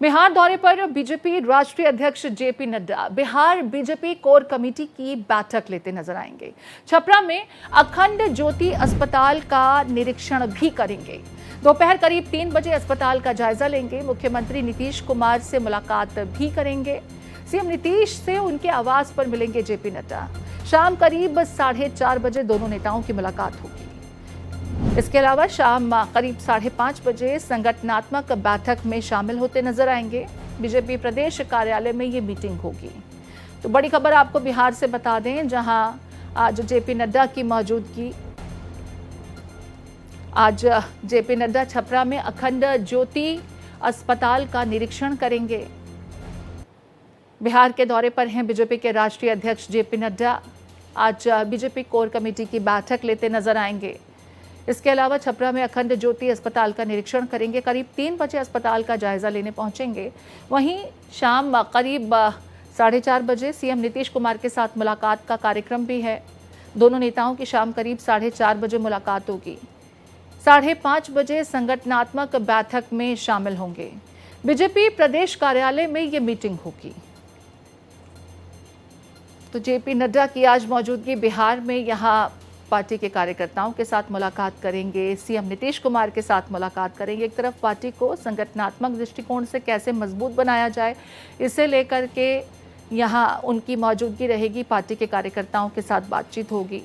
बिहार दौरे पर बीजेपी राष्ट्रीय अध्यक्ष JP Nadda Bihar BJP core committee की बैठक लेते नजर आएंगे। छपरा में अखंड ज्योति अस्पताल का निरीक्षण भी करेंगे। दोपहर करीब 3 बजे अस्पताल का जायजा लेंगे। मुख्यमंत्री नीतीश कुमार से मुलाकात भी करेंगे। सीएम नीतीश से उनके आवास पर मिलेंगे जेपी नड्डा। शाम करीब 4:30 बजे दोनों नेताओं की मुलाकात होगी। इसके अलावा शाम करीब 5:30 बजे संगठनात्मक बैठक में शामिल होते नजर आएंगे। बीजेपी प्रदेश कार्यालय में ये मीटिंग होगी। तो बड़ी खबर आपको बिहार से बता दें, जहां आज जेपी नड्डा की मौजूदगी, आज जेपी नड्डा छपरा में अखंड ज्योति अस्पताल का निरीक्षण करेंगे। बिहार के दौरे पर हैं बीजेपी के राष्ट्रीय अध्यक्ष जेपी नड्डा। आज बीजेपी कोर कमेटी की बैठक लेते नजर आएंगे। इसके अलावा छपरा में अखंड ज्योति अस्पताल का निरीक्षण करेंगे। करीब 3 बजे अस्पताल का जायजा लेने पहुंचेंगे। वहीं शाम करीब 4:30 बजे सीएम नीतीश कुमार के साथ मुलाकात का कार्यक्रम भी है। दोनों नेताओं की शाम करीब 4:30 बजे मुलाकात होगी। 5:30 बजे संगठनात्मक बैठक में शामिल होंगे। बीजेपी प्रदेश कार्यालय में ये मीटिंग होगी। तो जेपी नड्डा की आज मौजूदगी बिहार में, यहाँ पार्टी के कार्यकर्ताओं के साथ मुलाकात करेंगे। सीएम नीतीश कुमार के साथ मुलाकात करेंगे। एक तरफ पार्टी को संगठनात्मक दृष्टिकोण से कैसे मजबूत बनाया जाए, इसे लेकर के यहाँ उनकी मौजूदगी रहेगी। पार्टी के कार्यकर्ताओं के साथ बातचीत होगी।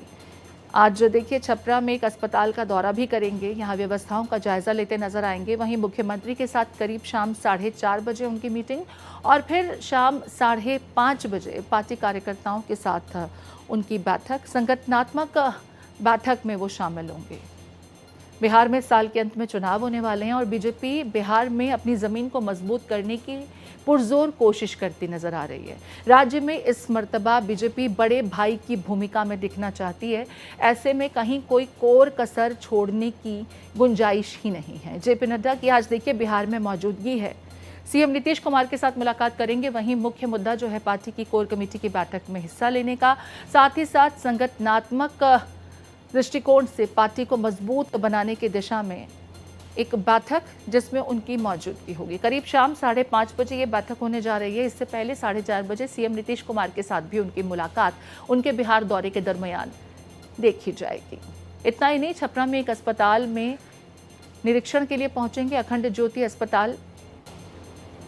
आज देखिए छपरा में एक अस्पताल का दौरा भी करेंगे। यहाँ व्यवस्थाओं का जायजा लेते नजर आएंगे। वहीं मुख्यमंत्री के साथ करीब शाम 4:30 बजे उनकी मीटिंग और फिर शाम 5:30 बजे पार्टी कार्यकर्ताओं के साथ उनकी बैठक, संगठनात्मक बैठक में वो शामिल होंगे। बिहार में साल के अंत में चुनाव होने वाले हैं और बीजेपी बिहार में अपनी जमीन को मजबूत करने की पुरजोर कोशिश करती नजर आ रही है। राज्य में इस मर्तबा बीजेपी बड़े भाई की भूमिका में दिखना चाहती है। ऐसे में कहीं कोई कोर कसर छोड़ने की गुंजाइश ही नहीं है। जेपी नड्डा की आज देखिए बिहार में मौजूदगी है। सीएम नीतीश कुमार के साथ मुलाकात करेंगे। वहीं मुख्य मुद्दा जो है पार्टी की कोर कमेटी की बैठक में हिस्सा लेने का, साथ ही साथ संगठनात्मक दृष्टिकोण से पार्टी को मजबूत बनाने की दिशा में एक बैठक जिसमें उनकी मौजूदगी होगी। करीब शाम 5:30 बजे ये बैठक होने जा रही है। इससे पहले 4:30 बजे सीएम नीतीश कुमार के साथ भी उनकी मुलाकात उनके बिहार दौरे के दरमियान देखी जाएगी। इतना ही नहीं, छपरा में एक अस्पताल में निरीक्षण के लिए पहुंचेंगे, अखंड ज्योति अस्पताल।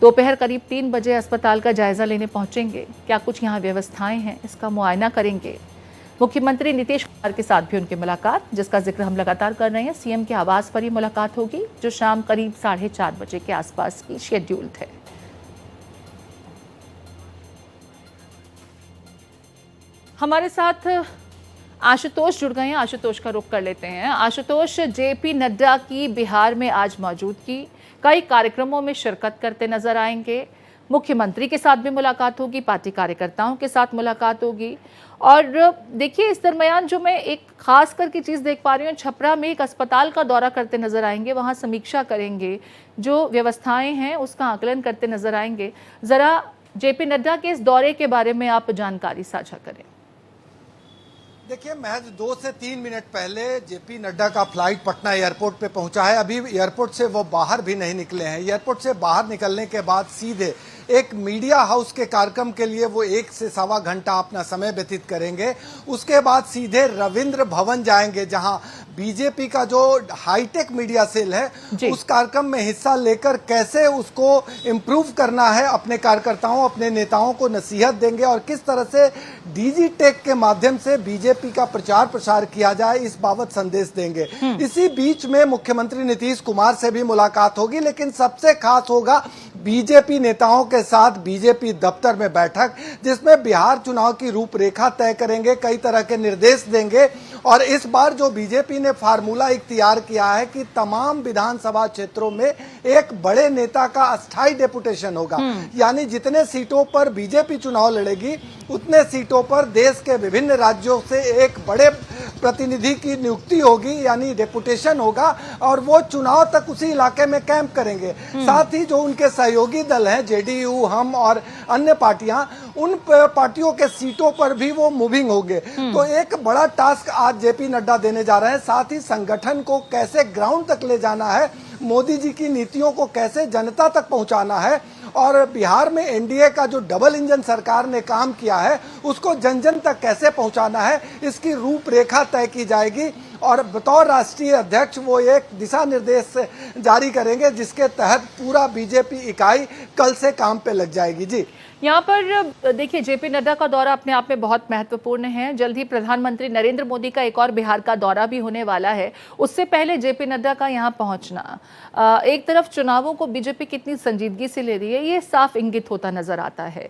दोपहर करीब 3 बजे अस्पताल का जायजा लेने पहुंचेंगे। क्या कुछ यहाँ व्यवस्थाएं हैं, इसका मुआयना करेंगे। मुख्यमंत्री नीतीश कुमार के साथ भी उनकी मुलाकात, जिसका जिक्र हम लगातार कर रहे हैं। सीएम के आवास पर ही मुलाकात होगी, जो शाम करीब 4:30 बजे के आसपास की शेड्यूल्ड है। हमारे साथ आशुतोष जुड़ गए हैं। आशुतोष का रुख कर लेते हैं। आशुतोष, जेपी नड्डा की बिहार में आज मौजूदगी, कई कार्यक्रमों में शिरकत करते नजर आएंगे। मुख्यमंत्री के साथ भी मुलाकात होगी, पार्टी कार्यकर्ताओं के साथ मुलाकात होगी। और देखिए इस दरमियान जो मैं एक खास करके चीज़ देख पा रही हूँ, छपरा में एक अस्पताल का दौरा करते नजर आएंगे। वहाँ समीक्षा करेंगे, जो व्यवस्थाएं हैं उसका आकलन करते नजर आएंगे। ज़रा जेपी नड्डा के इस दौरे के बारे में आप जानकारी साझा करें। देखिए, महज 2 से 3 मिनट पहले जेपी नड्डा का फ्लाइट पटना एयरपोर्ट पे पहुंचा है। अभी एयरपोर्ट से वो बाहर भी नहीं निकले हैं। एयरपोर्ट से बाहर निकलने के बाद सीधे एक मीडिया हाउस के कार्यक्रम के लिए वो 1 से सवा घंटा अपना समय व्यतीत करेंगे। उसके बाद सीधे रविंद्र भवन जाएंगे, जहां बीजेपी का जो हाईटेक मीडिया सेल है उस कार्यक्रम में हिस्सा लेकर कैसे उसको इम्प्रूव करना है, अपने कार्यकर्ताओं, अपने नेताओं को नसीहत देंगे और किस तरह से डिजिटेक के माध्यम से बीजेपी का प्रचार प्रसार किया जाए, इस बाबत संदेश देंगे। इसी बीच में मुख्यमंत्री नीतीश कुमार से भी मुलाकात होगी, लेकिन सबसे खास होगा बीजेपी नेताओं के साथ बीजेपी दफ्तर में बैठक, जिसमें बिहार चुनाव की रूपरेखा तय करेंगे, कई तरह के निर्देश देंगे। और इस बार जो बीजेपी ने फार्मूला इख्तियार किया है कि तमाम विधानसभा क्षेत्रों में एक बड़े नेता का अस्थायी डेपुटेशन होगा, यानी जितने सीटों पर बीजेपी चुनाव लड़ेगी उतने सीटों पर देश के विभिन्न राज्यों से एक बड़े प्रतिनिधि की नियुक्ति होगी, यानी डेपुटेशन होगा, और वो चुनाव तक उसी इलाके में कैंप करेंगे। साथ ही जो उनके सहयोगी दल हैं, जेडीयू, हम और अन्य पार्टियां, उन पार्टियों के सीटों पर भी वो मूविंग होंगे। तो एक बड़ा टास्क आज जेपी नड्डा देने जा रहे हैं। साथ ही संगठन को कैसे ग्राउंड तक ले जाना है, मोदी जी की नीतियों को कैसे जनता तक पहुंचाना है, और बिहार में एनडीए का जो डबल इंजन सरकार ने काम किया है उसको जन जन तक कैसे पहुंचाना है, इसकी रूपरेखा तय की जाएगी। और बतौर राष्ट्रीय अध्यक्ष वो एक दिशा निर्देश जारी करेंगे, जिसके तहत पूरा बीजेपी इकाई कल से काम पे लग जाएगी। जी, यहाँ पर देखिए, जेपी नड्डा का दौरा अपने आप में बहुत महत्वपूर्ण है। जल्द ही प्रधानमंत्री नरेंद्र मोदी का एक और बिहार का दौरा भी होने वाला है। उससे पहले जेपी नड्डा का यहाँ पहुँचना, एक तरफ चुनावों को बीजेपी कितनी संजीदगी से ले रही है, ये साफ इंगित होता नजर आता है।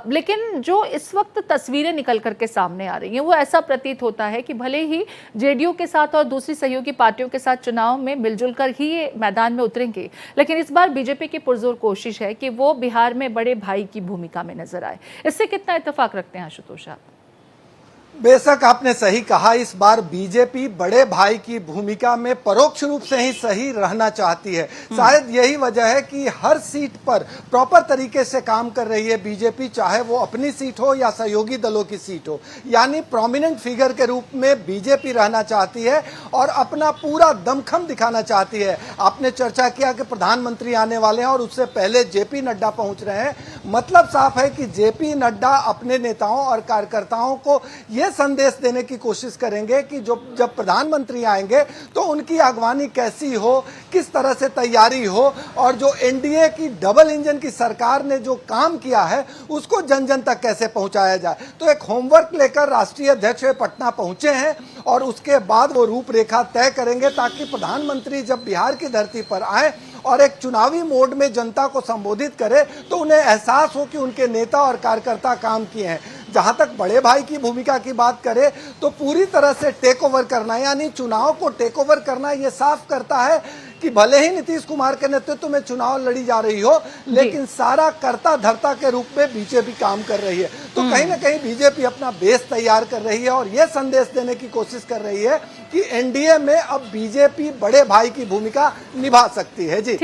लेकिन जो इस वक्त तस्वीरें निकल करके सामने आ रही हैं, वो ऐसा प्रतीत होता है कि भले ही जेडीयू के साथ और दूसरी सहयोगी पार्टियों के साथ चुनाव में मिलजुल कर ही ये मैदान में उतरेंगे, लेकिन इस बार बीजेपी की पुरजोर कोशिश है कि वो बिहार में बड़े भाई की भूमिका में नजर आए। इससे कितना इत्तेफाक रखते हैं आशुतोष आप? बेशक आपने सही कहा, इस बार बीजेपी बड़े भाई की भूमिका में परोक्ष रूप से ही सही रहना चाहती है। शायद यही वजह है कि हर सीट पर प्रॉपर तरीके से काम कर रही है बीजेपी, चाहे वो अपनी सीट हो या सहयोगी दलों की सीट हो। यानी प्रोमिनेंट फिगर के रूप में बीजेपी रहना चाहती है और अपना पूरा दमखम दिखाना चाहती है। आपने चर्चा किया कि प्रधानमंत्री आने वाले हैं और उससे पहले जेपी नड्डा पहुंच रहे हैं। मतलब साफ है कि जेपी नड्डा अपने नेताओं और कार्यकर्ताओं को ये संदेश देने की कोशिश करेंगे कि जब प्रधानमंत्री आएंगे तो उनकी अगवानी कैसी हो, किस तरह से तैयारी हो, और जो एनडीए की डबल इंजन की सरकार ने जो काम किया है उसको जन जन तक कैसे पहुंचाया जाए। तो एक होमवर्क लेकर राष्ट्रीय अध्यक्ष पटना पहुंचे हैं और उसके बाद वो रूपरेखा तय करेंगे, ताकि प्रधानमंत्री जब बिहार की धरती पर आए और एक चुनावी मोड में जनता को संबोधित करे तो उन्हें एहसास हो कि उनके नेता और कार्यकर्ता काम किए हैं। जहां तक बड़े भाई की भूमिका की बात करें तो पूरी तरह से टेक ओवर करना, यानी चुनाव को टेक ओवर करना, ये साफ करता है कि भले ही नीतीश कुमार के नेतृत्व में चुनाव लड़ी जा रही हो, लेकिन सारा कर्ता धर्ता के रूप में बीजेपी काम कर रही है। तो कहीं ना कहीं बीजेपी अपना बेस तैयार कर रही है और यह संदेश देने की कोशिश कर रही है कि एनडीए में अब बीजेपी बड़े भाई की भूमिका निभा सकती है। जी।